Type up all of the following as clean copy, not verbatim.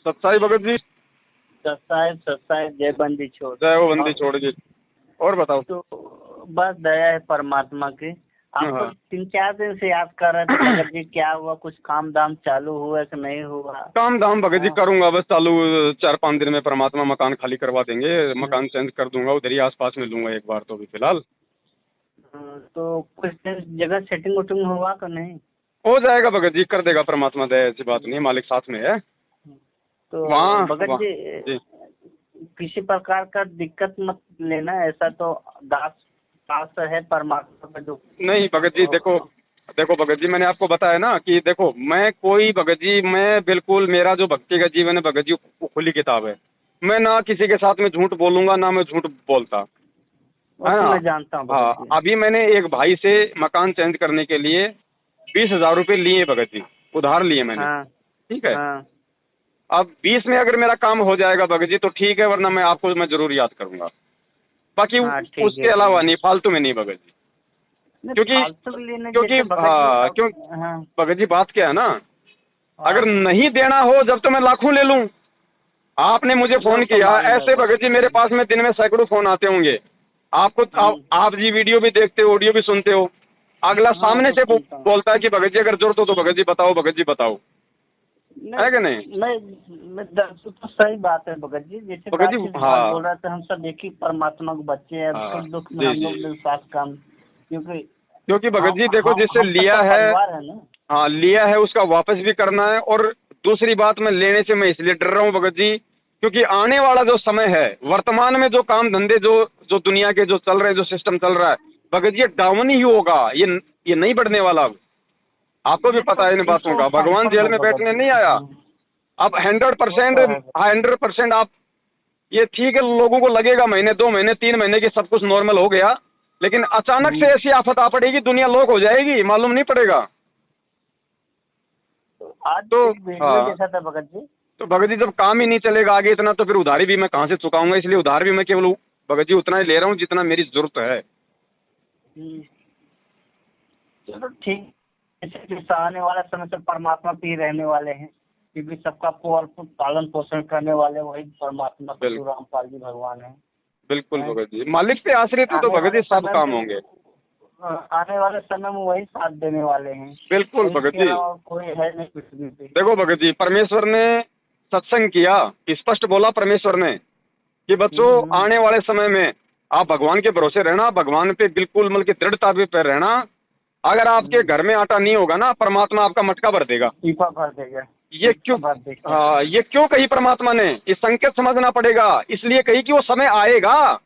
सच्चाई भगत जी। सत्साहेब जय बंदी छोड़। जय वो बंदी छोड़ जी। और बताओ। तो बस दया है परमात्मा की। आपको हाँ। 3-4 दिन से याद कर रहे थे भगत जी, क्या हुआ, कुछ काम दाम चालू हुआ कि नहीं हुआ? काम धाम भगत जी करूंगा बस चालू 4-5 दिन में परमात्मा मकान खाली करवा देंगे, मकान चेंज कर दूंगा, उधर ही आसपास में लूंगा एक बार तो भी फिलहाल। तो कुछ जगह सेटिंग वोटिंग हुआ कि नहीं? हो जाएगा भगत जी, कर देगा परमात्मा, दया ऐसी बात नहीं है, मालिक साथ में है। तो वहाँ भगत जी किसी प्रकार का दिक्कत मत लेना, ऐसा तो दास पास है परमात्मा का जो। नहीं भगत जी, देखो देखो भगत जी, मैंने आपको बताया ना कि देखो मैं कोई भगत जी, मैं बिल्कुल, मेरा जो भक्ति का जीवन है भगत जी वो खुली किताब है। मैं ना किसी के साथ में झूठ बोलूंगा, ना मैं झूठ बोलता, है ना। मैं जानता हूँ भगत जी। अभी मैंने एक भाई से मकान चेंज करने के लिए 20,000 रुपये लिए भगत जी, उधार लिए मैंने। हाँ ठीक है। हाँ अब 20 में अगर मेरा काम हो जाएगा भगत जी तो ठीक है, वरना मैं आपको मैं जरूर याद करूंगा। बाकी हाँ, ठीक उसके है। अलावा नहीं, फालतू में नहीं भगत जी। क्योंकि क्यों हाँ भगत जी बात क्या है ना, हाँ। अगर नहीं देना हो जब तो मैं लाखों ले लूं। आपने मुझे फोन किया, ऐसे भगत जी मेरे पास में दिन में सैकड़ों फोन आते होंगे आपको। आप जी वीडियो भी देखते हो, ऑडियो भी सुनते हो। अगला सामने से बोलता है कि भगत जी अगर जरूरत हो तो भगत जी बताओ, भगत जी बताओ, है कि नहीं? मैं तो सही बात है भगत जी, जैसे भगत जी हाँ बोल रहे थे, हम सब एक ही परमात्मा के बच्चे हैं, सुख दुख में हम लोग के साथ काम, क्योंकि भगत जी देखो जिससे लिया है ना। हाँ, लिया है उसका वापस भी करना है। और दूसरी बात, मैं लेने से मैं इसलिए डर रहा हूँ भगत जी, क्योंकि आने वाला जो समय है, वर्तमान में जो काम धंधे जो जो दुनिया के जो चल रहे हैं, जो सिस्टम चल रहा है भगत जी, ये डाउन ही होगा, ये नहीं बढ़ने वाला। अब आपको भी पता है इन बातों का, भगवान जेल में बैठने नहीं आया। अब 100% आप, ये ठीक है, लोगों को लगेगा महीने 2 महीने 3 महीने की सब कुछ नॉर्मल हो गया, लेकिन अचानक से ऐसी आफत आ पड़ेगी, दुनिया लोक हो जाएगी, मालूम नहीं पड़ेगा। आज तो वीडियो देखा था भगत जी। तो भगत जी जब काम ही नहीं चलेगा आगे इतना, तो फिर उधारी भी मैं कहाँ से चुकाऊंगा। इसलिए उधार भी मैं केवल भगत जी उतना ही ले रहा हूँ जितना मेरी जरूरत है। चलो ठीक, जैसे आने वाला समय तो परमात्मा पे ही रहने वाले हैं, क्योंकि सबका पालन पोषण करने वाले वही परमात्मा रामपाल जी भगवान है। बिल्कुल भगत जी, मालिक पे आश्रित है तो भगत जी सब काम होंगे। आने वाले समय में वही साथ देने वाले हैं। बिल्कुल भगत जी, कोई है नहीं पृथ्वी पे। देखो भगत जी, परमेश्वर ने सत्संग किया, स्पष्ट बोला परमेश्वर ने कि बच्चों आने वाले समय में आप भगवान के भरोसे रहना, भगवान पे बिल्कुल मतलब की दृढ़ता पे रहना। अगर आपके घर में आटा नहीं होगा ना, परमात्मा आपका मटका भर देगा, पीपा भर देगा। ये क्यों कही परमात्मा ने? इस संकेत समझना पड़ेगा, इसलिए कही कि वो समय आएगा,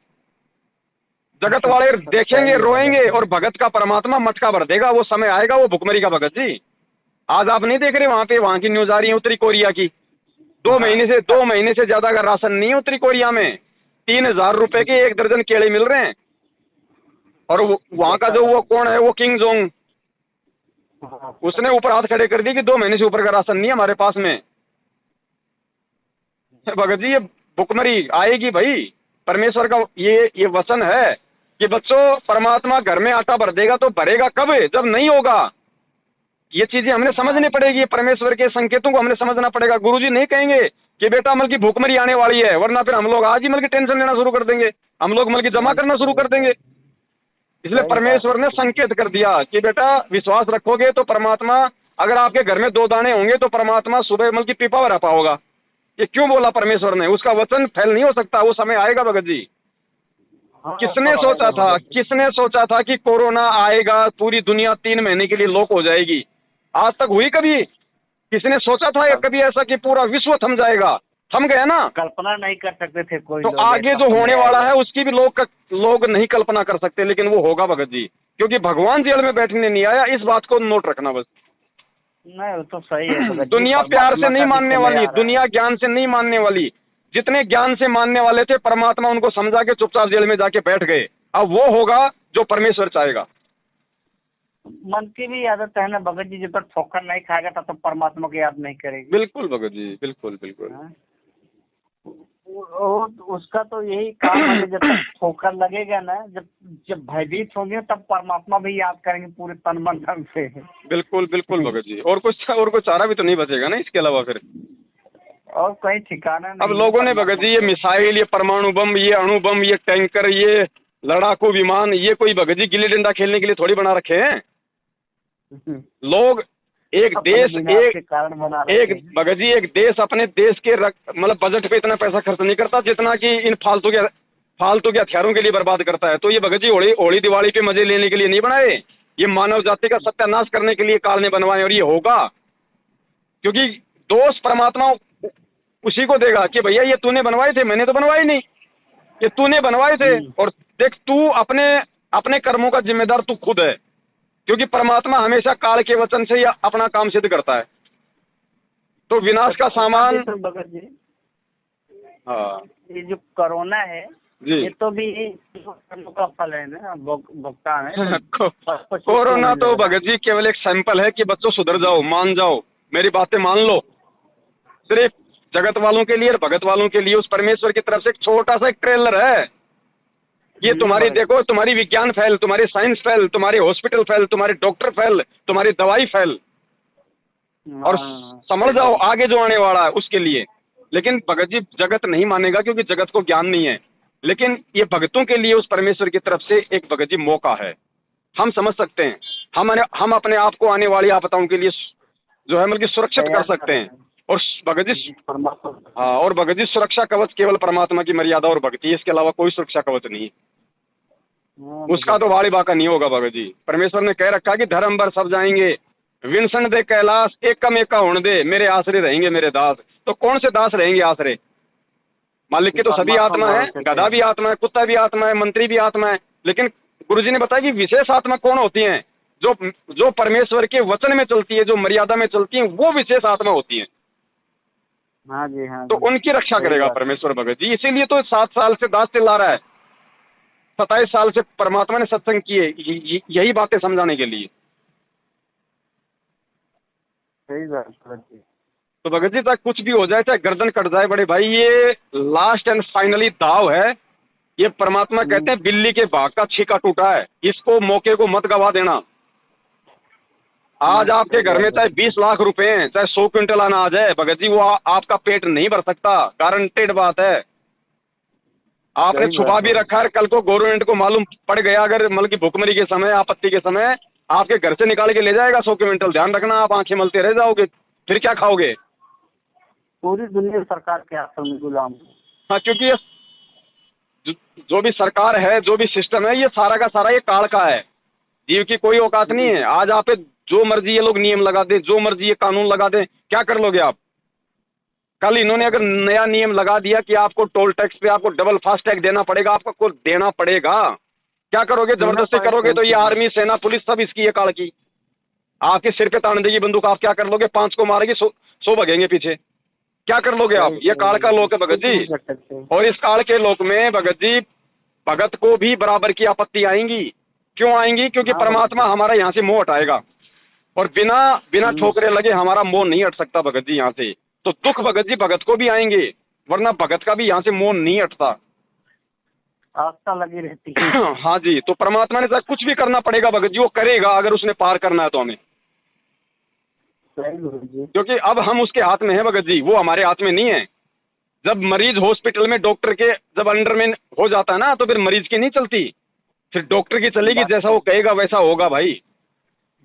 जगत वाले देखेंगे, रोएंगे, और भगत का परमात्मा मटका भर देगा। वो समय आएगा, वो भुखमरी का भगत जी। आज आप नहीं देख रहे वहाँ की न्यूज आ रही है उत्तरी कोरिया की, 2 महीने से ज्यादा का राशन नहीं है उत्तरी कोरिया में। 3,000 रुपए के 1 दर्जन केले मिल रहे हैं। और वहाँ का जो वो कौन है, वो किंग जोंग, उसने ऊपर हाथ खड़े कर दिए कि 2 महीने से ऊपर का राशन नहीं है हमारे पास में। भगत जी ये भुखमरी आएगी भाई। परमेश्वर का ये वचन है कि बच्चों परमात्मा घर में आटा भर देगा, तो भरेगा कब? जब नहीं होगा। ये चीजें हमने समझनी पड़ेगी, परमेश्वर के संकेतों को हमने समझना पड़ेगा। गुरुजी नहीं कहेंगे कि बेटा मल की भूखमरी आने वाली है, वरना फिर हम लोग आज ही मल की टेंशन लेना शुरू कर देंगे, हम लोग मल की जमा करना शुरू कर देंगे। इसलिए परमेश्वर ने संकेत कर दिया कि बेटा विश्वास रखोगे तो परमात्मा, अगर आपके घर में 2 दाने होंगे तो परमात्मा सुबह मल की पीपा भरा पाओगा। ये क्यों बोला परमेश्वर ने? उसका वचन फैल नहीं हो सकता, वो समय आएगा भगत जी। किसने सोचा था कि कोरोना आएगा, पूरी दुनिया 3 महीने के लिए लोक हो जाएगी? आज तक हुई कभी? किसने सोचा था या कभी ऐसा कि पूरा विश्व थम जाएगा? थम गया ना। कल्पना नहीं कर सकते थे कोई। तो आगे जो होने वाला है उसकी भी लोग नहीं कल्पना कर सकते, लेकिन वो होगा भगत जी, क्योंकि भगवान जेल में बैठने नहीं आया। इस बात को नोट रखना बस। नहीं वो तो सही है। दुनिया प्यार से नहीं मानने वाली, दुनिया ज्ञान से नहीं मानने वाली। जितने ज्ञान से मानने वाले थे, परमात्मा उनको समझा के चुपचाप जेल में जाके बैठ गए। अब वो होगा जो परमेश्वर चाहेगा। मन की भी आदत है ना भगत जी, जब तक ठोकर नहीं खाएगा तब तक परमात्मा की याद नहीं करेगी। बिल्कुल भगत जी, बिल्कुल बिल्कुल। उसका तो यही काम है, जब तक ठोकर लगेगा ना, जब भयभीत होंगे तब परमात्मा भी याद करेंगे पूरे तन मन धन से। बिल्कुल बिल्कुल भगत जी। और कुछ चारा भी तो नहीं बचेगा ना इसके अलावा फिर। और कहीं ठिकाना नहीं। अब लोगों ने भगत जी ये मिसाइल, ये परमाणु बम, ये अणु बम, ये टैंकर, ये लड़ाकू विमान, ये कोई भगत जी गिल्ली डंडा खेलने के लिए थोड़ी बना रखे हैं। लोग एक देश, एक भगत जी एक देश अपने देश के मतलब बजट पे इतना पैसा खर्च नहीं करता जितना कि इन फालतू के हथियारों के लिए बर्बाद करता है। तो ये भगत जी होली दिवाली पे मजे लेने के लिए नहीं बनाए, ये मानव जाति का सत्यानाश करने के लिए काल ने बनवाए। और ये होगा क्योंकि दोष परमात्मा उसी को देगा कि भैया ये तूने बनवाए थे, मैंने तो बनवाए नहीं, ये तूने बनवाए थे। और देख, तू अपने कर्मों का जिम्मेदार तू खुद है, क्योंकि परमात्मा हमेशा काल के वचन से या अपना काम सिद्ध करता है। तो विनाश का सामान। हाँ, ये जो कोरोना है जी, ये तो भी कर्मों का फल है ना, भुगतान है। कोरोना तो भगत जी केवल एक सैंपल है कि बच्चों सुधर जाओ, मान जाओ, मेरी बातें मान लो। सिर्फ जगत वालों के लिए और भगत वालों के लिए उस परमेश्वर की तरफ से एक छोटा सा एक ट्रेलर है। ये तुम्हारी देखो, तुम्हारी विज्ञान फेल, तुम्हारी साइंस फेल, तुम्हारे हॉस्पिटल फेल, तुम्हारे डॉक्टर फेल, तुम्हारी दवाई फेल। और समझ जाओ आगे जो आने वाला है उसके लिए। लेकिन भगत जी जगत नहीं मानेगा क्योंकि जगत को ज्ञान नहीं है। लेकिन ये भगतों के लिए उस परमेश्वर की तरफ से एक भगत जी मौका है। हम समझ सकते हैं, हम अपने आप को आने वाली आपदाओं के लिए जो है मतलब सुरक्षित कर सकते हैं। और भगत जी, हाँ, और भगत जी सुरक्षा कवच केवल परमात्मा की मर्यादा और भक्ति, इसके अलावा कोई सुरक्षा कवच नहीं है। उसका तो वाली बाका नहीं होगा भगत जी। परमेश्वर ने कह रखा कि धर्म भर सब जाएंगे, विंसन दे कैलाश, एकम एका होने दे, मेरे आश्रय रहेंगे मेरे दास। तो कौन से दास रहेंगे आश्रय? मालिक की तो सभी आत्मा है, गधा भी आत्मा है, कुत्ता भी आत्मा है, मंत्री भी आत्मा है। लेकिन गुरुजी ने बताया कि विशेष आत्मा कौन होती है? जो परमेश्वर के वचन में चलती है, जो मर्यादा में चलती है, वो विशेष आत्मा होती है। हाँ जी, हाँ तो उनकी रक्षा करेगा परमेश्वर भगत जी। इसीलिए तो 7 साल से दास चिल्ला रहा है, 27 साल से परमात्मा ने सत्संग किए यही बातें समझाने के लिए। सही बात। तो भगत जी चाहे कुछ भी हो जाए, चाहे गर्दन कट जाए बड़े भाई, ये लास्ट एंड फाइनली दाव है। ये परमात्मा कहते हैं बिल्ली के भाग का छीका टूटा है, इसको मौके को मत गवा देना। आज आपके घर में चाहे 20 लाख रुपए हैं, चाहे 100 क्विंटल अनाज आ जाए भगत जी, वो आपका पेट नहीं भर सकता, गारंटेड बात है। आपने छुपा भी रखा है, कल को गवर्नमेंट को मालूम पड़ गया अगर मतलब की भुखमरी के समय, आपत्ति के समय, आपके घर से निकाल के ले जाएगा 100 क्विंटल। ध्यान रखना, आप आंखें मलते रह जाओगे, फिर क्या खाओगे? पूरी दुनिया सरकार के हाथों में गुलाम। हाँ, क्योंकि ये जो भी सरकार है, जो भी सिस्टम है, ये सारा का सारा ये काल का है। जीव की कोई औकात नहीं है। आज आप जो मर्जी ये लोग नियम लगा दे, जो मर्जी ये कानून लगा दे, क्या कर लोगे आप? कल इन्होंने अगर नया नियम लगा दिया कि आपको टोल टैक्स पे आपको डबल फास्टैग देना पड़ेगा, आपको देना पड़ेगा, क्या करोगे? जबरदस्ती करोगे तो ये आर्मी, सेना, पुलिस सब इसकी ये काल की आपके सिर पे तान देगी बंदूक। आप क्या कर लोगे? 5 को मारेगी, 100 भगेंगे पीछे। क्या कर लोगे आप? ये काल का लोक है भगत जी। और इस काल के लोक में भगत जी, भगत को भी बराबर की आपत्ति आएंगी। क्यों आएंगी? क्योंकि परमात्मा हमारा यहाँ से मोह हटाएगा, और बिना ठोकरे लगे हमारा मोह नहीं हट सकता भगत जी यहाँ से। तो दुख भगत जी भगत को भी आएंगे, वरना भगत का भी यहाँ से मोह नहीं हटता, आस्था लगी रहती है। हाँ जी, तो परमात्मा ने चाहे कुछ भी करना पड़ेगा भगत जी, वो करेगा अगर उसने पार करना है तो हमें। क्योंकि अब हम उसके हाथ में है भगत जी, वो हमारे हाथ में नहीं है। जब मरीज हॉस्पिटल में डॉक्टर के जब अंडर में हो जाता है ना, तो फिर मरीज की नहीं चलती, फिर डॉक्टर की चलेगी। जैसा वो कहेगा वैसा होगा भाई।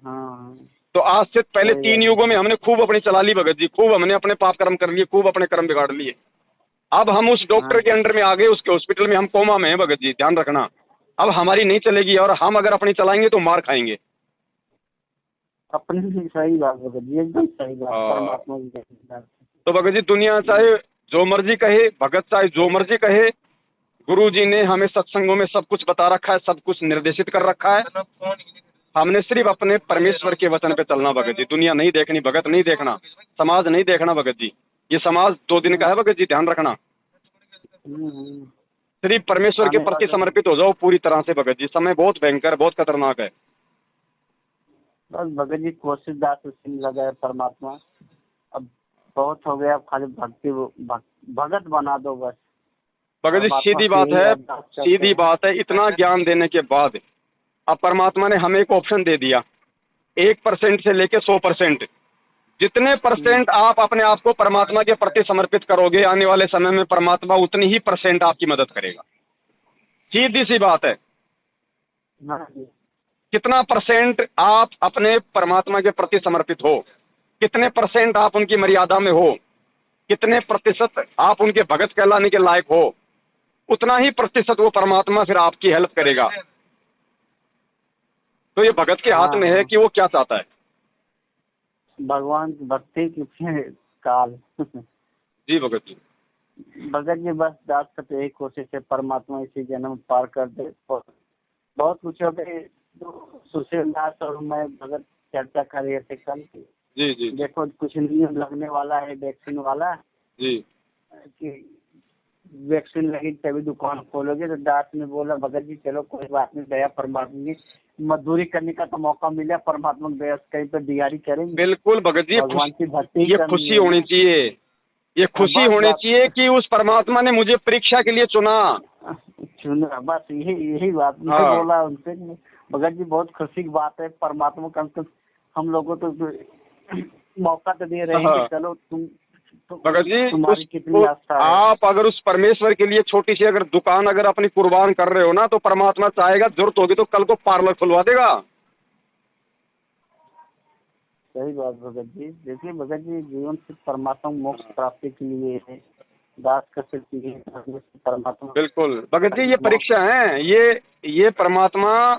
हाँ। तो आज से पहले 3 युगों में हमने खूब अपनी चला ली भगत जी, खूब हमने अपने पाप कर्म कर लिए, खूब अपने कर्म बिगाड़ लिए। अब हम उस डॉक्टर के अंडर में आ गए, उसके हॉस्पिटल में हम कोमा में हैं भगत जी, ध्यान रखना। अब हमारी नहीं चलेगी, और हम अगर अपनी चलाएंगे तो मार खाएंगे। अपनी सही बात भगत जी, एकदम सही बात। परमात्मा की तो भगत जी दुनिया चाहे जो मर्जी कहे, भगत चाहे जो मर्जी कहे, गुरु जी ने हमें सत्संगों में सब कुछ बता रखा है, सब कुछ निर्देशित कर रखा है। हमने सिर्फ अपने परमेश्वर के वचन पे चलना भगत जी। दुनिया नहीं देखनी, भगत नहीं देखना, समाज नहीं देखना भगत जी। ये समाज 2 दिन का है भगत जी, ध्यान रखना। सिर्फ परमेश्वर के प्रति समर्पित हो जाओ पूरी तरह से भगत जी। समय बहुत भयंकर, बहुत खतरनाक है। बस भगत जी कोशिश दास लगा है परमात्मा, अब बहुत हो गया, अब खाली भगत बना दो बस भगत जी। सीधी बात है, सीधी बात है। इतना ज्ञान देने के बाद अब परमात्मा ने हमें एक ऑप्शन दे दिया, 1% से लेके 100%। जितने परसेंट आप अपने आप को परमात्मा के प्रति समर्पित करोगे, आने वाले समय में परमात्मा उतनी ही परसेंट आपकी मदद करेगा। सीधी सी बात है। हाँ जी। कितना परसेंट आप अपने परमात्मा के प्रति समर्पित हो, कितने परसेंट आप उनकी मर्यादा में हो, कितने प्रतिशत आप उनके भगत कहलाने के लायक हो, उतना ही प्रतिशत वो परमात्मा फिर आपकी हेल्प करेगा। तो ये भगत के हाथ में है कि वो क्या चाहता है। भगवान की भक्ति की काल। जी भगत जी। भगत जी बस दास का तो यही कोशिश है, परमात्मा इसी जन्म पार कर दे। बहुत कुछ हो गए, सुशील दास और मैं भगत चर्चा कर रहे थे कल की। जी जी। देखो कुछ नियम लगने वाला है वैक्सीन वाला जी। कि वैक्सीन लगी तभी दुकान खोलोगे। तो दास ने बोला भगत जी चलो कोई बात नहीं, दया परमात्मा की मजदूरी करने का तो मौका मिला, परमात्मा दया कहीं पर दिहाड़ी करेंगे। बिल्कुल भगत जी, भगवान की भक्ति ये खुशी होनी चाहिए, ये खुशी होनी चाहिए कि उस परमात्मा ने मुझे परीक्षा के लिए चुना। बस यही बात मैं बोला उनसे। भगत जी बहुत खुशी की बात है, परमात्मा कम से हम लोगों को तो मौका तो दे रहे हैं कि चलो तुम भगत जी तुम्हारी कितनी आस्था है। आप अगर उस परमेश्वर के लिए छोटी सी अगर दुकान अगर अपनी कुर्बान कर रहे हो ना, तो परमात्मा चाहेगा जरूरत होगी तो कल को पार्लर खुलवा देगा। सही बात भगत जी। देखिए भगत जी जीवन से परमात्मा मोक्ष प्राप्ति के लिए है, दास का सिर्फ परमात्मा। बिल्कुल भगत जी, ये परीक्षा है, ये परमात्मा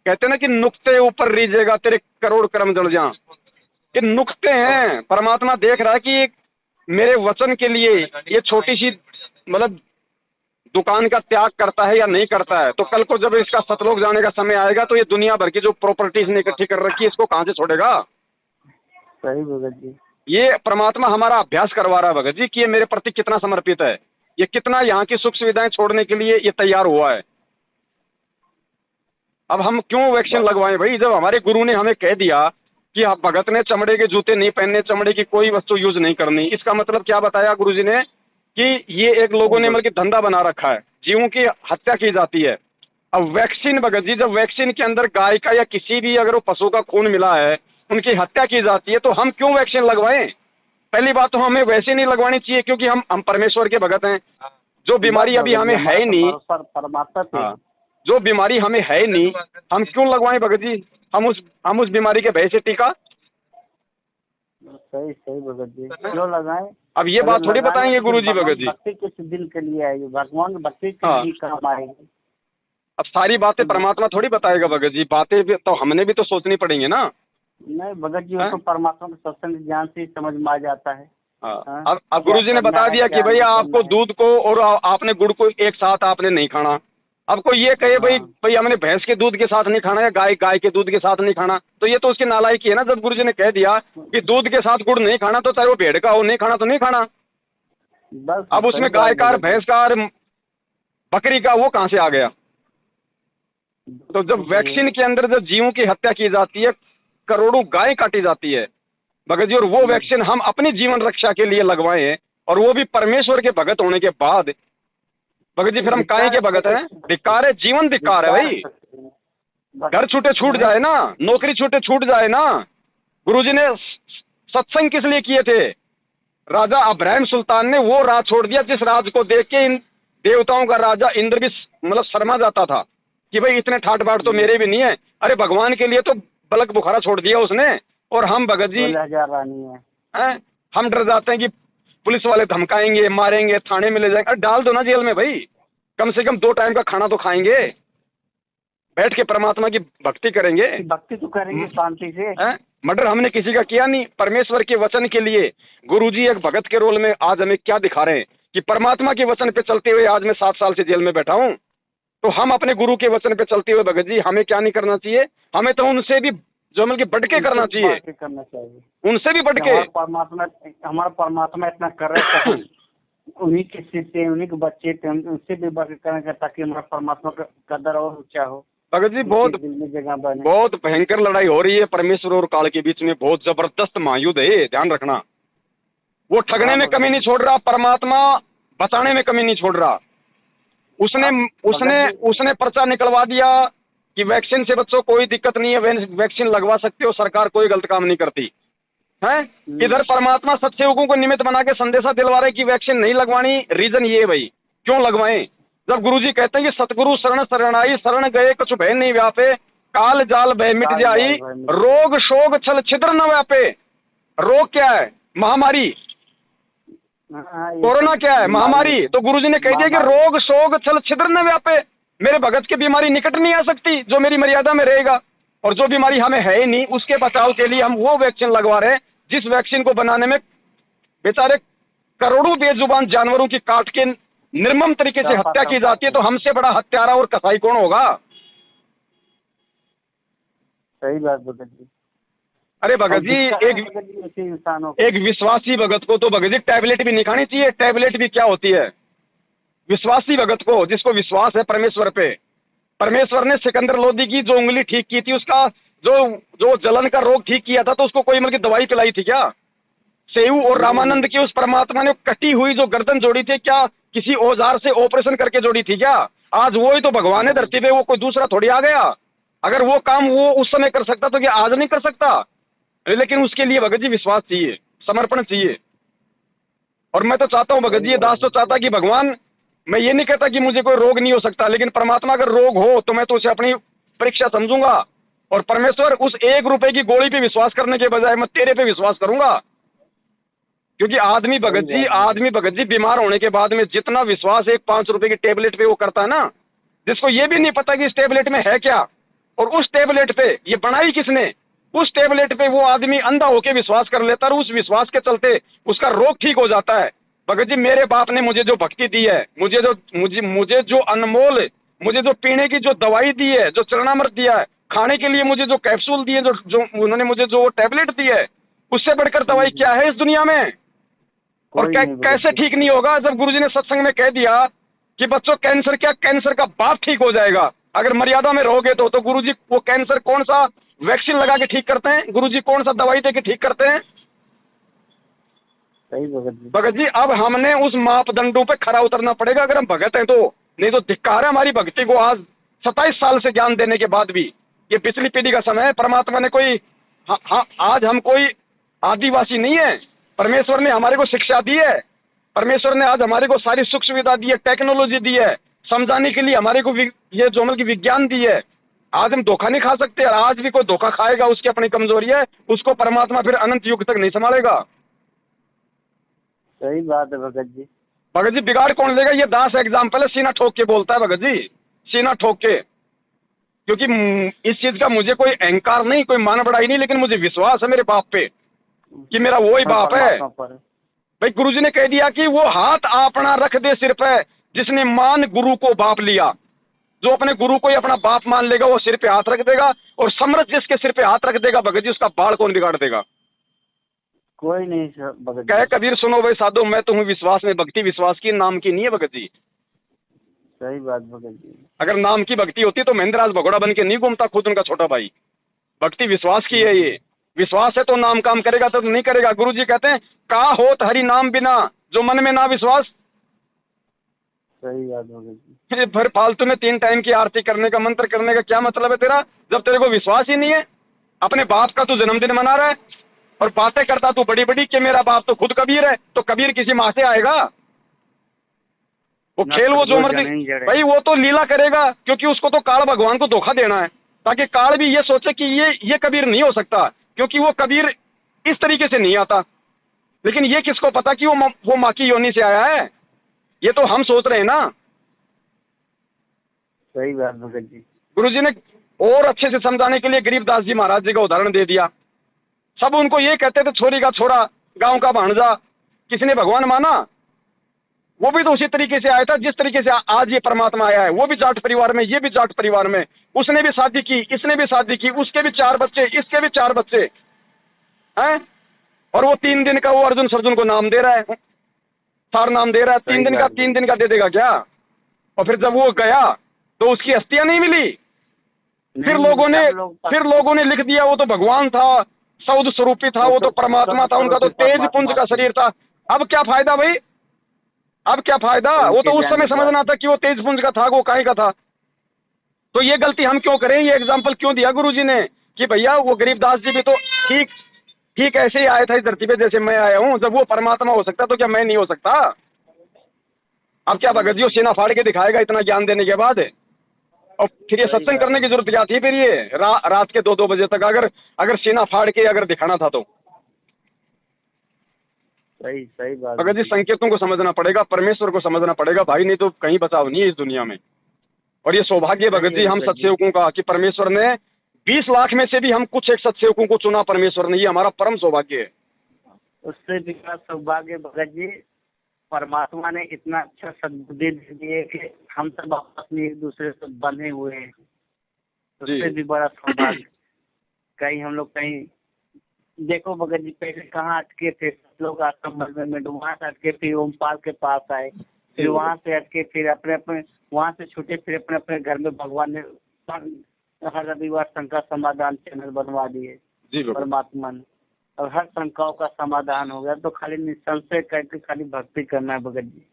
कहते ना कि नुक्ते ऊपर रीजेगा तेरे करोड़ कर्म जल जा। ये नुक्ते हैं, परमात्मा देख रहा है कि मेरे वचन के लिए ये छोटी सी मतलब दुकान का त्याग करता है या नहीं करता है। तो कल को जब इसका सतलोक जाने का समय आएगा तो ये दुनिया भर की जो प्रॉपर्टीज ने इकट्ठी कर रखी है इसको कहाँ से छोड़ेगा। सही भगत जी। ये परमात्मा हमारा अभ्यास करवा रहा है भगत जी कि ये मेरे प्रति कितना समर्पित है, ये कितना यहाँ की सुख सुविधाएं छोड़ने के लिए ये तैयार हुआ है। अब हम क्यों वैक्सीन लगवाएं भाई, जब हमारे गुरु ने हमें कह दिया कि आप भगत ने चमड़े के जूते नहीं पहनने, चमड़े की कोई वस्तु यूज नहीं करनी। इसका मतलब क्या बताया गुरुजी ने कि ये एक लोगों ने मतलब धंधा बना रखा है, जीवों की हत्या की जाती है। अब वैक्सीन भगत जी, जब वैक्सीन के अंदर गाय का या किसी भी अगर वो पशु का खून मिला है, उनकी हत्या की जाती है, तो हम क्यों वैक्सीन लगवाएं। पहली बात तो हमें वैसे नहीं लगवानी चाहिए क्योंकि हम परमेश्वर के भगत हैं। जो बीमारी अभी हमें है ही नहीं, परमात्मा जो बीमारी हमें है ही नहीं, हम क्यों लगवाएं भगत जी। हम उस बीमारी के भय से टीका। सही भगत जी, क्यों लगाएं। अब ये बात थोड़ी बताएंगे गुरुजी भगत जी। भक्ति किस दिन के लिए आएगी, भगवान की भक्ति के लिए काम आएगी। अब सारी बातें परमात्मा थोड़ी बताएगा भगत जी, बातें भी तो हमने भी तो सोचनी पड़ेंगे ना। नहीं भगत जी, उसको परमात्मा के सत्संग ज्ञान से समझ में आ जाता है। अब गुरुजी ने बता दिया कि भैया आपको दूध को और आपने गुड़ को एक साथ आपने नहीं खाना। आपको ये कहे भाई हमने भैंस के दूध के साथ नहीं खाना या गाय के दूध के साथ नहीं खाना, तो ये तो उसकी नालायकी है ना। जब गुरुजी ने कह दिया कि दूध के साथ गुड़ नहीं खाना, तो चाहे वो भेड़ का हो, नहीं खाना तो नहीं खाना। अब उसमें गाय का, भैंस का, बकरी का वो कहाँ से आ गया। तो जब वैक्सीन के अंदर जब जीवों की हत्या की जाती है, करोड़ों गाय काटी जाती है भगत जी, और वो वैक्सीन हम अपनी जीवन रक्षा के लिए लगवाएं, और वो भी परमेश्वर के भगत होने के बाद भगत जी, फिर हम काहे के भगत हैं। धिक्कार है, जीवन धिक्कार है भाई। घर छूटे छूट जाए ना, नौकरी छूटे छूट जाए ना। गुरुजी ने सत्संग किस लिए किए थे। राजा अब्राहम सुल्तान ने वो राज छोड़ दिया जिस राज को देख के इन देवताओं का राजा इंद्र भी मतलब शर्मा जाता था कि भाई इतने ठाट बाट तो मेरे भी नहीं है। अरे भगवान के लिए तो बलक बुखारा छोड़ दिया उसने। और हम भगत जी हम डर जाते हैं कि पुलिस वाले धमकाएंगे, मारेंगे, थाने में ले जाएंगे। अरे डाल दो ना जेल में भाई, कम से कम 2 टाइम का खाना तो खाएंगे, बैठ के परमात्मा की भक्ति करेंगे, भक्ति तो करेंगे शांति से। मर्डर हमने किसी का किया नहीं। परमेश्वर के वचन के लिए गुरुजी एक भगत के रोल में आज हमें क्या दिखा रहे हैं कि परमात्मा के वचन पे चलते हुए आज मैं 7 साल से जेल में बैठा हूँ। तो हम अपने गुरु के वचन पे चलते हुए भगत जी हमें क्या नहीं करना चाहिए, हमें तो उनसे भी जो मतलब बढ़ के करना चाहिए, उनसे भी बढ़ के। हमारा परमात्मा इतना कर रहे हैं, उन्हीं के शिष्य, उन्हीं के बच्चे थे, उनसे भी बढ़ के करेंगे ताकि हमारा परमात्मा का कदर और ऊंचा हो। भगत जी बहुत भयंकर लड़ाई हो रही है परमेश्वर और काल के बीच में, बहुत जबरदस्त महायुद्ध है, ध्यान रखना। वो ठगने में कमी नहीं छोड़ रहा, परमात्मा बचाने में कमी नहीं छोड़ रहा। उसने पर्चा निकलवा दिया कि वैक्सीन से बच्चों कोई दिक्कत नहीं है, वैक्सीन लगवा सकते हो, सरकार कोई गलत काम नहीं करती। है। इधर परमात्मा सत्सेवकों को निमित्त बना के संदेशा दिलवा रहे कि वैक्सीन नहीं लगवानी। रीजन ये है भाई, क्यों लगवाएं? जब गुरुजी कहते हैं कि सतगुरु शरण शरणाई, शरण गए कछु भय नहीं व्यापे, काल जाल भय मिट जाई, रोग शोक छल छिद्र न व्यापे। रोग क्या है? महामारी। कोरोना क्या है? महामारी। तो गुरुजी ने कह दिया कि रोग शोक छल छिद्र न व्यापे। मेरे भगत की बीमारी निकट नहीं आ सकती जो मेरी मर्यादा में रहेगा, और जो बीमारी हमें है ही नहीं उसके बचाव के लिए हम वो वैक्सीन लगवा रहे हैं जिस वैक्सीन को बनाने में बेचारे करोड़ों बेजुबान जानवरों की काट के निर्मम तरीके से हत्या की जाती है। तो हमसे बड़ा हत्यारा और कसाई कौन होगा? सही बात भगत जी। अरे भगत जी, एक विश्वासी भगत को तो भगत जी टैबलेट भी नहीं खानी चाहिए। टैबलेट भी क्या होती है? विश्वासी भगत को, जिसको विश्वास है परमेश्वर पे, परमेश्वर ने सिकंदर लोधी की जो उंगली ठीक की थी, उसका जो जलन का रोग ठीक किया था, तो उसको कोई मतलब दवाई पिलाई थी क्या? सेऊ और रामानंद की उस परमात्मा ने कटी हुई जो गर्दन जोड़ी थी, क्या किसी औजार से ऑपरेशन करके जोड़ी थी क्या? आज वो ही तो भगवान है धरती पे, वो कोई दूसरा थोड़ी आ गया। अगर वो काम वो उस समय कर सकता तो क्या आज नहीं कर सकता? लेकिन उसके लिए भगत जी विश्वास चाहिए, समर्पण चाहिए। और मैं तो चाहता हूँ भगत जी, ये दास तो चाहता कि भगवान, मैं ये नहीं कहता कि मुझे कोई रोग नहीं हो सकता, लेकिन परमात्मा अगर रोग हो तो मैं तो उसे अपनी परीक्षा समझूंगा। और परमेश्वर, उस 1 रुपए की गोली पे विश्वास करने के बजाय मैं तेरे पे विश्वास करूंगा। क्योंकि आदमी भगत जी बीमार होने के बाद में जितना विश्वास एक 5 रुपए की टेबलेट पे वो करता है ना, जिसको ये भी नहीं पता कि इस टेबलेट में है क्या, और उस टेबलेट पे ये बनाई किसने, उस टेबलेट पे वो आदमी अंधा होके विश्वास कर लेता है, और उस विश्वास के चलते उसका रोग ठीक हो जाता है। भगत जी, मेरे बाप ने मुझे जो भक्ति दी है, मुझे जो अनमोल, मुझे जो पीने की जो दवाई दी है, जो चरणामृत दिया है, खाने के लिए मुझे जो कैप्सूल दिए, जो उन्होंने मुझे जो टैबलेट दी है, उससे बढ़कर दवाई क्या है इस दुनिया में? और कैसे ठीक नहीं होगा? जब गुरुजी ने सत्संग में कह दिया कि बच्चों कैंसर क्या, कैंसर का बाप ठीक हो जाएगा अगर मर्यादा में रहोगे तो गुरुजी वो कैंसर कौन सा वैक्सीन लगा के ठीक करते हैं? गुरुजी कौन सा दवाई दे के ठीक करते हैं? सही भगत जी, अब हमने उस मापदंडों पे खरा उतरना पड़ेगा अगर हम भगत हैं तो। नहीं तो धिक्कार है हमारी भक्ति को। आज 27 साल से ज्ञान देने के बाद भी, ये पिछली पीढ़ी का समय है। परमात्मा ने कोई आज हम कोई आदिवासी नहीं है। परमेश्वर ने हमारे को शिक्षा दी है, परमेश्वर ने आज हमारे को सारी सुख सुविधा दी है, टेक्नोलॉजी दी है, समझाने के लिए हमारे को ये जो मतलब की विज्ञान दी है। आज हम धोखा नहीं खा सकते, और आज भी कोई धोखा खाएगा उसकी अपनी कमजोरी है, उसको परमात्मा फिर अनंत युग तक नहीं संभालेगा। सही बात है भगत जी। भगत जी, बिगाड़ कौन लेगा? ये दास एग्जाम्पल है, सीना ठोक के बोलता है भगत जी, सीना ठोक के। क्योंकि इस चीज का मुझे कोई अहंकार नहीं, कोई मान बढ़ाई नहीं, लेकिन मुझे विश्वास है मेरे बाप पे कि मेरा वो ही बाप है। भाई गुरुजी ने कह दिया कि वो हाथ अपना रख दे सिर पे जिसने मान गुरु को बाप लिया। जो अपने गुरु को ही अपना बाप मान लेगा वो सिर पे हाथ रख देगा, और समर्थ जिसके सिर पे हाथ रख देगा भगत जी, उसका बाल कौन बिगाड़ देगा? कोई नहीं भगत जी। कहे कबीर सुनो भाई साधो, मैं तो हूँ विश्वास में, भक्ति विश्वास की नाम की नहीं है भगत जी। सही बात भगत जी। अगर नाम की भक्ति होती तो महेंद्रराज भगोड़ा बन के नहीं घूमता खुद उनका छोटा भाई। भक्ति विश्वास की है, ये विश्वास है तो नाम काम करेगा, तो नहीं करेगा। गुरुजी कहते हैं का होत हरि नाम बिना जो मन में ना विश्वास। सही बात भगत जी। फिर फालतू में 3 टाइम की आरती करने का, मंत्र करने का क्या मतलब है तेरा, जब तेरे को विश्वास ही नहीं है? अपने बाप का तू जन्मदिन मना रहा है और बातें करता तू बड़ी बड़ी कि मेरा बाप तो खुद कबीर है। तो कबीर किसी माँ से आएगा? वो खेल वो जो मर्जी भाई, वो तो लीला करेगा, क्योंकि उसको तो काल भगवान को धोखा देना है, ताकि काल भी ये सोचे कि ये कबीर नहीं हो सकता, क्योंकि वो कबीर इस तरीके से नहीं आता। लेकिन ये किसको पता कि वो माँ की योनि से आया है? ये तो हम सोच रहे हैं ना। सही बात भगत जी। गुरुजी ने और अच्छे से समझाने के लिए गरीबदास जी महाराज जी का उदाहरण दे दिया। सब उनको ये कहते थे छोरी का छोरा, गांव का भांजा, किसने भगवान माना? वो भी तो उसी तरीके से आया था जिस तरीके से आज ये परमात्मा आया है। वो भी जाट परिवार में, ये भी जाट परिवार में, उसने भी शादी की, इसने भी शादी की, उसके भी 4 बच्चे, इसके भी 4 बच्चे हैं। और वो 3 दिन का वो अर्जुन सर्जुन को नाम दे रहा है, सार नाम दे रहा है। 3 दिन का दे देगा क्या? और फिर जब वो गया तो उसकी अस्थियां नहीं मिली। फिर लोगों ने लिख दिया वो तो भगवान था, सौद स्वरूपी था, वो तो परमात्मा था, उनका तो तेज पुंज का शरीर था। अब क्या फायदा भाई? अब क्या फायदा? वो तो उस समय समझना था कि वो तेज पुंज का था, वो काहे का था। तो ये गलती हम क्यों करें? ये एग्जाम्पल क्यों दिया गुरुजी ने कि भैया वो गरीबदास जी भी तो ठीक ठीक ऐसे ही आया था इस धरती पे जैसे मैं आया हूँ। जब वो परमात्मा हो सकता तो क्या मैं नहीं हो सकता? अब क्या भगत जी वो सीना फाड़ के दिखाएगा इतना ज्ञान देने के बाद? और फिर ये सत्संग करने की जरूरत क्या थी फिर ये रात के 2-2 बजे तक अगर सीना फाड़ के अगर दिखाना था तो? सही सही बात भगत जी संकेतों को समझना पड़ेगा, परमेश्वर को समझना पड़ेगा भाई, नहीं तो कहीं बचाव नहीं है इस दुनिया में। और ये सौभाग्य भगत जी हम सत्सेवकों का कि परमेश्वर ने 20 लाख में से भी हम कुछ एक सत्सेवकों को चुना परमेश्वर ने, ये हमारा परम सौभाग्य है। उससे भी बड़ा सौभाग्य भगत जी, परमात्मा ने इतना अच्छा सद्बुद्धि दे दिए कि हम सब आपस में एक दूसरे से बंधे हुए हैं। उससे भी बड़ा सौभाग्य। कहीं हम लोग कहीं देखो भगत जी, पहले कहाँ अटके थे लोग आश्रम में, वहाँ से अटके फिर ओमपाल के पास आए, फिर वहाँ से अटके फिर अपने अपने वहाँ से छूटे, फिर अपने अपने घर में भगवान ने हर रविवार शंका समाधान चैनल बनवा दिए परमात्मा ने, और हर शंकाओं का समाधान हो गया। तो खाली निसंशय करके खाली भक्ति करना है भगत जी।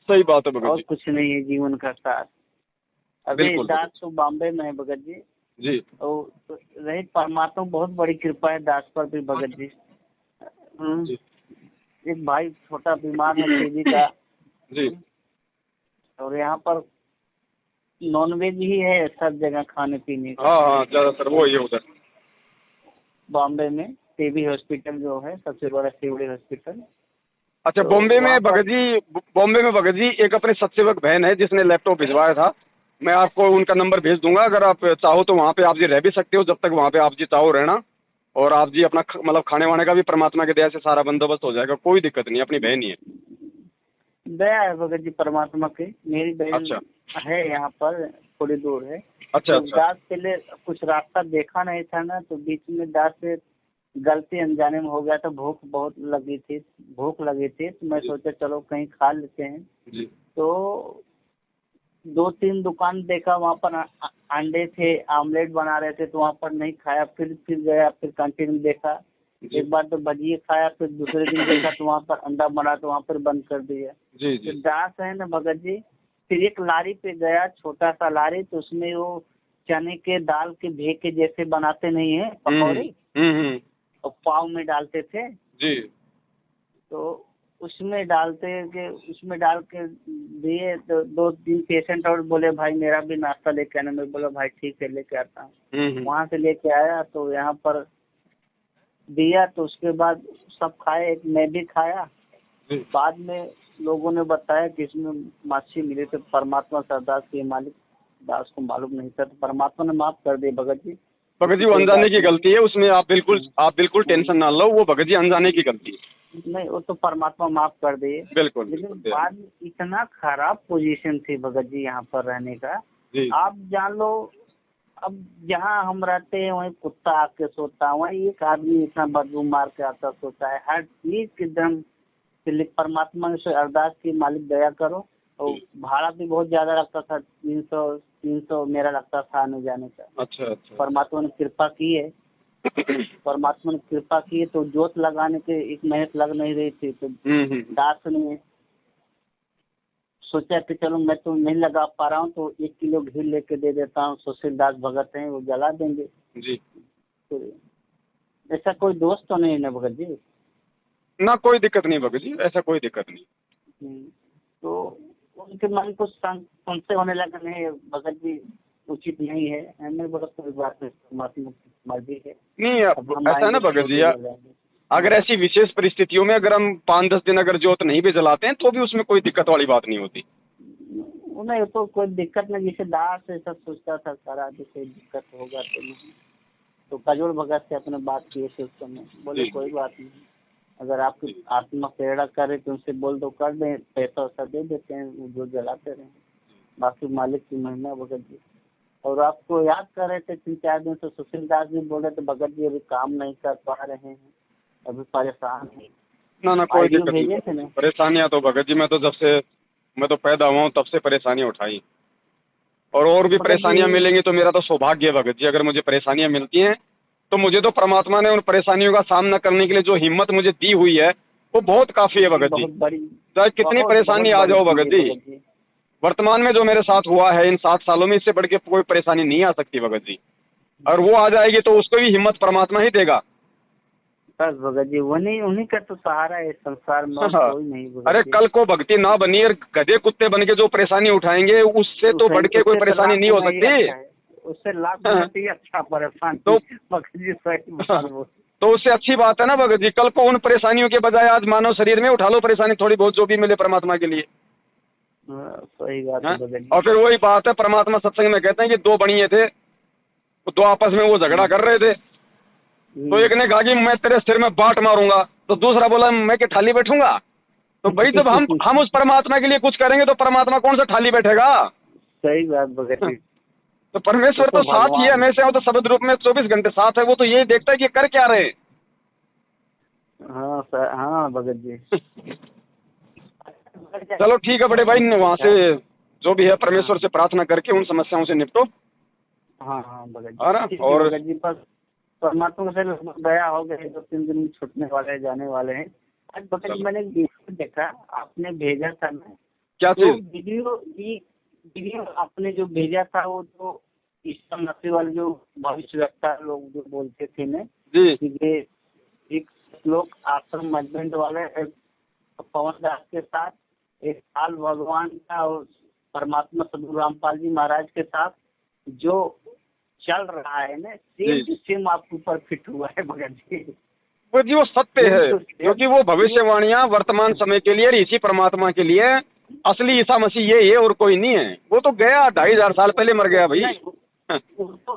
सही बात है भगत जी, और कुछ नहीं है जीवन का सार। अभी दास तो बॉम्बे में है भगत जी जी। और रही परमात्मा बहुत बड़ी कृपा है दास पर भी भगत जी। एक भाई छोटा बीमार है टीबी का जी, और यहाँ पर नॉनवेज ही है सब जगह खाने पीने का। हाँ ज्यादातर वो ही है उधर बॉम्बे में टीबी हॉस्पिटल जो है सबसे बड़ा सिवड़ी हॉस्पिटल। अच्छा, बॉम्बे में भगत जी एक अपने सत्सेवक बहन है जिसने लैपटॉप भिजवाया था, मैं आपको उनका नंबर भेज दूंगा, अगर आप चाहो तो वहाँ पे आप जी रह भी सकते हो, जब तक वहाँ पे आप जी चाहो रहना। और आप जी अपना मतलब खाने वाने का भी परमात्मा की दया से सारा बंदोबस्त हो जाएगा, कोई दिक्कत नहीं, अपनी बहन ही है। दया है भगत जी परमात्मा की, मेरी बहन है यहाँ पर थोड़ी दूर है। अच्छा, तो दास पहले कुछ रास्ता देखा नहीं था ना, तो बीच में दास से गलती अनजाने में हो गया, तो भूख लगी थी तो मैं सोचा चलो कहीं खा लेते हैं जी। तो 2-3 दुकान देखा, वहाँ पर अंडे थे, आमलेट बना रहे थे, तो वहाँ पर नहीं खाया। फिर गया, फिर कैंटीन में देखा, एक बार तो भजिए खाया, फिर दूसरे दिन देखा तो वहाँ पर अंडा बना, तो वहाँ पर बंद कर दिया। जी। तो दास है ना भगत जी, फिर एक लारी पे गया, छोटा सा लारी, तो उसमें वो चने के दाल के भे के जैसे बनाते नहीं है पकौड़ी, और पाव में डालते थे जी। तो उसमें डाल के दिए। तो 2-3 पेशेंट और बोले भाई मेरा भी नाश्ता लेके आना। मैं बोला भाई ठीक है लेके आता हूँ। वहाँ से लेके आया तो यहाँ पर दिया, तो उसके बाद सब खाए, एक मैं भी खाया। बाद में लोगों ने बताया कि इसमें माछी मिली, तो परमात्मा सरदास के मालिक दास को मालूम नहीं था, तो परमात्मा ने माफ कर दिया भगत जी। वो अनजाने की गलती है, उसमें आप बिल्कुल टेंशन ना लो, वो भगत जी अनजाने की गलती है। नहीं, वो तो परमात्मा माफ कर दिए बिल्कुल। लेकिन बाद में इतना खराब पोजीशन थी भगत जी यहाँ पर रहने का, आप जान लो। अब जहाँ हम रहते हैं वहीं कुत्ता आके सोता है, वहीं एक आदमी इतना बदबू मार के आता सोता है, हर चीज के दम। परमात्मा से अरदास की मालिक दया करो। और भाड़ा भी बहुत ज्यादा लगता था, 300 मेरा लगता था आने जाने का। अच्छा। परमात्मा ने कृपा की है परमात्मा ने कृपा की है, तो जोत लगाने के एक मेहनत लग नहीं रही थी, तो दास ने सोचा कि चलो मैं तो नहीं लगा पा रहा हूँ, तो 1 किलो घी लेके दे देता हूँ। सुशील दास भगत हैं, वो जला देंगे जी। तो ऐसा कोई दोस्त तो नहीं ना भगत जी? ना, कोई दिक्कत नहीं भगत जी, ऐसा कोई दिक्कत नहीं। तो उनके मन को संशय होने लगा, नहीं भगत जी उचित नहीं है। मैंने बोला कोई बात नहीं, परमात्मा की मर्जी है। नहीं ऐसा है ना भगत जी, अगर ऐसी विशेष परिस्थितियों में अगर हम 5-10 दिन अगर जोत नहीं भी जलाते हैं तो भी उसमें कोई दिक्कत वाली बात नहीं होती। नहीं तो कोई दिक्कत नहीं, जैसे दास ऐसा सोचता था सारा, कोई दिक्कत होगा तो नहीं। तो कजोल भगत से अपने बात किए थे उस समय, बोले कोई बात नहीं, अगर आपकी आत्मा प्रेरणा करे तो उनसे बोल दो कर दें, पैसा वैसा दे देते हैं, वो जो जलाते रहे, बाकी मालिक की महिमा भगत जी। और आपको याद कर रहे थे 3-4 दिन से, सुशील दास जी बोल रहे थे भगत जी अभी काम नहीं कर पा रहे हैं, अभी परेशान है। ना कोई दिक्कत नहीं, परेशानियां तो भगत जी मैं तो पैदा हुआ हूँ तब से परेशानियां उठाई, और भी परेशानियां मिलेंगी तो मेरा तो सौभाग्य है भगत जी। अगर मुझे परेशानियां मिलती हैं तो मुझे तो परमात्मा ने उन परेशानियों का सामना करने के लिए जो हिम्मत मुझे दी हुई है वो बहुत काफी है भगत जी। चाहे कितनी परेशानी आ जाओ भगत जी, वर्तमान में जो मेरे साथ हुआ है इन 7 सालों में, इससे बढ़ के कोई परेशानी नहीं आ सकती भगत जी। और वो आ जाएगी तो उसको भी हिम्मत परमात्मा ही देगा। बस भगत जी उन्हीं उन्हीं का तो सहारा है संसार में, और हाँ। कोई नहीं भगत अरे जी। कल को भक्ति ना बनी और गधे कुत्ते बन के जो परेशानी उठाएंगे उससे तो बढ़ के कोई परेशानी नहीं हो सकती। उससे लाख गुना ही अच्छा परेशान तो भगत जी सही बात बोल। तो उससे अच्छी बात है ना भगत जी, कल को उन परेशानियों के बजाय आज मानव शरीर में उठा लो परेशानी थोड़ी बहुत जो भी मिले परमात्मा के लिए। सही बात है हाँ? भगत जी। और फिर वही बात है, परमात्मा सत्संग में कहते हैं कि दो बनिए थे, दो आपस में वो झगड़ा कर रहे थे, तो एक ने कहा कि मैं तेरे सिर में बांट मारूंगा, तो दूसरा बोला मैं क्या ठाली बैठूंगा। तो भाई जब हम उस परमात्मा के लिए कुछ करेंगे तो परमात्मा कौन सा ठाली बैठेगा। सही बात भगत जी। तो परमेश्वर तो साथ ही है हमेशा, वो तो शब्द रूप में 24 घंटे साथ है, वो तो यही देखता है कि कर क्या रहे। हाँ सर, हाँ भगत जी। चलो ठीक है बड़े भाई, वहाँ से जो भी है परमेश्वर से प्रार्थना करके उन समस्याओं से निपटो। हाँ हाँ भगत जी। है ना। और भगत जी बस परमात्मा से दया हो गई, 2-3 दिन में छूटने वाले हैं, जाने वाले हैं। आज भगत जी मैंने वीडियो देखा, आपने भेजा था ना, क्या तो चीज? वीडियो आपने जो भेजा था वो जो ईसा मसीह वाले जो भविष्यवक्ता लोग जो बोलते थे ना जी कि ये एक लोग आश्रम मैनेजमेंट वाले पवन दास के साथ, एक साल भगवान का और परमात्मा सदगुरु रामपाल जी महाराज के साथ जो चल रहा है ना, सेम टू सेम आपके ऊपर फिट हुआ है भगत जी। वो जी वो सत्य है, क्योंकि वो भविष्यवाणियां वर्तमान समय के लिए और इसी परमात्मा के लिए असली ईसा मसीह ये है और कोई नहीं है। वो तो गया 2500 साल पहले मर गया भाई। तो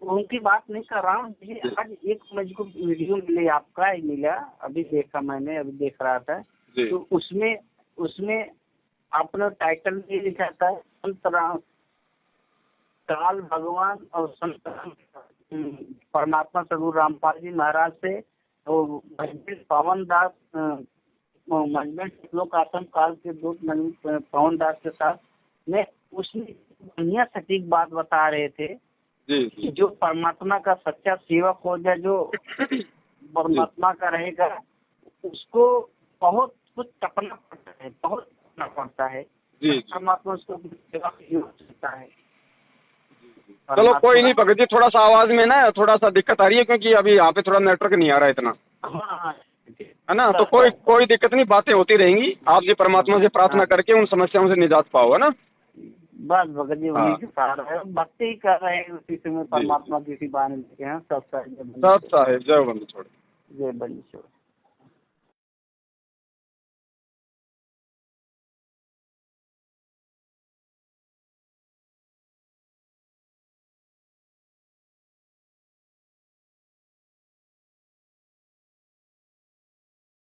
उनकी बात नहीं कर रहा हूँ। आज एक मुझको वीडियो मिले, आपका ही मिला, अभी देखा मैंने, अभी देख रहा था, तो उसमें आपने टाइटल में लिखा था संत राम काल भगवान और संत परमात्मा सदगुरु रामपाल जी महाराज से और पवन दास मंजमेंट लोक आश्रम काल के दो पवन दास के साथ में, उसमें बढ़िया सटीक बात बता रहे थे कि जो परमात्मा का सच्चा सेवक हो जाए, जो परमात्मा का रहेगा, उसको बहुत कुछ तपना पड़ता है, बहुत तपना पड़ता है। परमात्मा उसको सेवा सकता है। चलो कोई नहीं भगत जी, थोड़ा सा आवाज में ना थोड़ा सा दिक्कत आ रही है, क्योंकि अभी यहाँ पे थोड़ा नेटवर्क नहीं आ रहा है इतना, है ना। तो कोई दिक्कत नहीं, बातें होती रहेंगी। आप जी परमात्मा से प्रार्थना करके उन समस्याओं से निजात पाओ, है ना। बस भगत जी वही के सहारा है, भक्ति ही कर रहे हैं उसी समय परमात्मा किसी बाने हैं। सब साहेब जय बंदी छोड़।